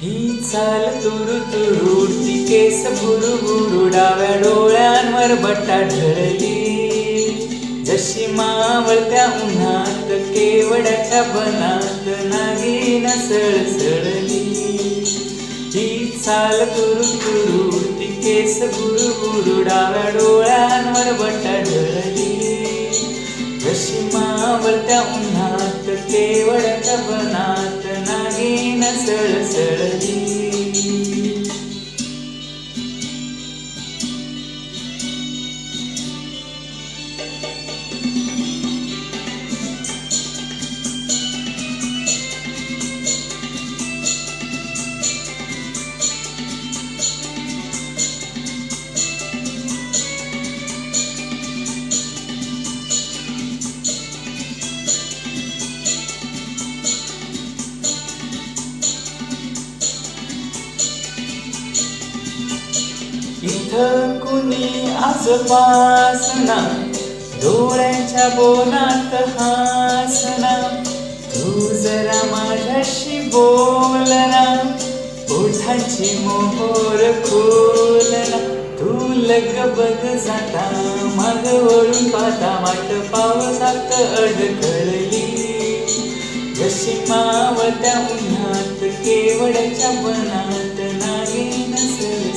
ही चाल तुरु तुरु उडती केस बुरु बुरु डाव्या डोळ्यांवर बट्टा ढळली जशी मावळत्या उन्हात केवड्याच्या बनात नागिन सळसळली ही चाल तुरु तुरु उडती केस बुरु बुरु डाव्या डोळ्यांवर बट्टा ढळली जशी मावळत्या उन्हात केवड्याच्या बनात नागिन सळसळली इथं कुणी आजपासना डोळ्यांच्या बोनात हासना तू जरा माझ्याशी बोलना ओठांची मोहोर खोलना तू लगबग जाता माग वळून पाहता वाट पावसात अडखळली जशी मावळत्या उन्हात केवड्याच्या बनात नागिन सळसळली